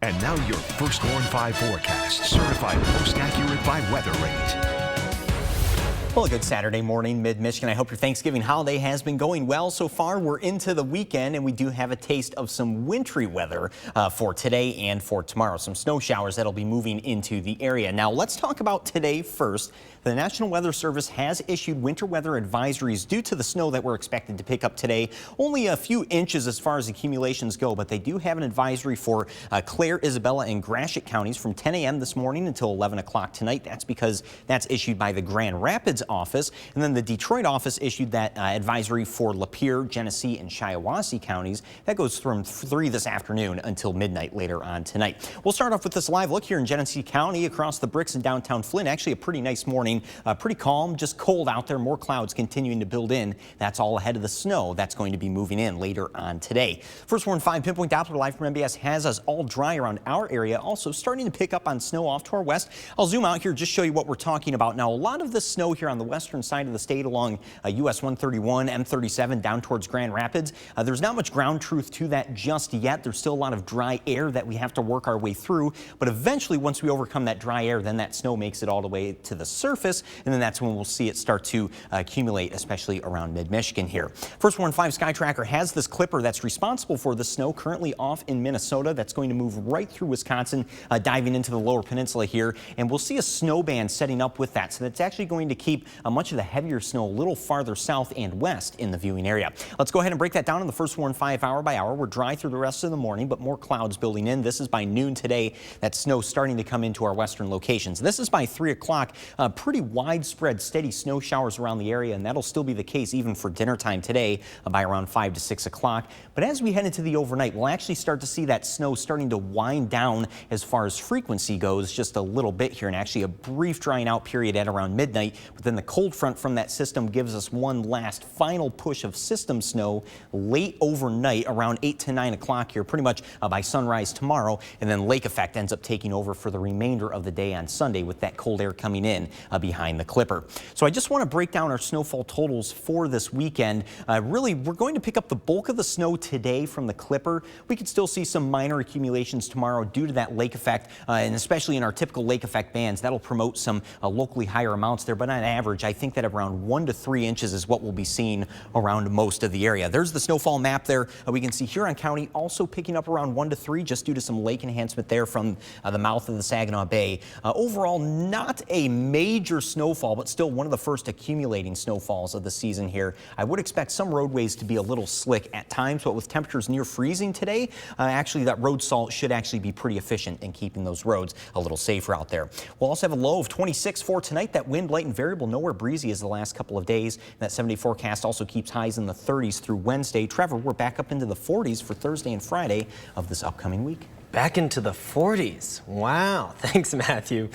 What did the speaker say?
And now your first Warn 5 forecast, certified most accurate by Weather Rate. Well, a good Saturday morning, mid-Michigan. I hope your Thanksgiving holiday has been going well so far. We're into the weekend, and we do have a taste of some wintry weather for today and for tomorrow. Some snow showers that'll be moving into the area. Now, let's talk about today first. The National Weather Service has issued winter weather advisories due to the snow that we're expected to pick up today. Only a few inches as far as accumulations go, but they do have an advisory for Clare, Isabella, and Gratiot counties from 10 a.m. this morning until 11 o'clock tonight. That's because that's issued by the Grand Rapids office. And then the Detroit office issued that advisory for Lapeer, Genesee, and Shiawassee counties. That goes from 3 this afternoon until midnight later on tonight. We'll start off with this live look here in Genesee County across the bricks in downtown Flint. Actually a pretty nice morning. Pretty calm, just cold out there. More clouds continuing to build in. That's all ahead of the snow that's going to be moving in later on today. First Warn 5 pinpoint Doppler live from MBS has us all dry around our area. Also starting to pick up on snow off to our west. I'll zoom out here, just show you what we're talking about. Now, a lot of the snow here on the western side of the state along US 131, M37 down towards Grand Rapids. There's not much ground truth to that just yet. There's still a lot of dry air that we have to work our way through. But eventually, once we overcome that dry air, then that snow makes it all the way to the surface. And then that's when we'll see it start to accumulate, especially around mid-Michigan here. First Warn 5 SkyTracker has this clipper that's responsible for the snow currently off in Minnesota. That's going to move right through Wisconsin, diving into the lower peninsula here. And we'll see a snow band setting up with that. So that's actually going to keep much of the heavier snow a little farther south and west in the viewing area. Let's go ahead and break that down in the First Warn 5 hour by hour. We're dry through the rest of the morning, but more clouds building in. This is by noon today. That snow starting to come into our western locations. This is by 3 o'clock. Pretty widespread steady snow showers around the area, and that'll still be the case even for dinner time today by around 5 to 6 o'clock. But as we head into the overnight, we'll actually start to see that snow starting to wind down as far as frequency goes just a little bit here, and actually a brief drying out period at around midnight. But then the cold front from that system gives us one last final push of system snow late overnight around 8 to 9 o'clock here, pretty much by sunrise tomorrow. And then lake effect ends up taking over for the remainder of the day on Sunday with that cold air coming in behind the clipper. So I just want to break down our snowfall totals for this weekend. Really, we're going to pick up the bulk of the snow today from the clipper. We could still see some minor accumulations tomorrow due to that lake effect, and especially in our typical lake effect bands. That'll promote some locally higher amounts there, but on average, I think that around 1 to 3 inches is what we'll be seeing around most of the area. There's the snowfall map there. We can see Huron County also picking up around 1 to 3 just due to some lake enhancement there from the mouth of the Saginaw Bay. Overall, not a major snowfall, but still one of the first accumulating snowfalls of the season here. I would expect some roadways to be a little slick at times, but with temperatures near freezing today, actually that road salt should actually be pretty efficient in keeping those roads a little safer out there. We'll also have a low of 26 for tonight. That wind light and variable, nowhere breezy as the last couple of days. And that 7-day forecast also keeps highs in the 30s through Wednesday. Trevor, we're back up into the 40s for Thursday and Friday of this upcoming week. Back into the 40s. Wow. Thanks, Matthew.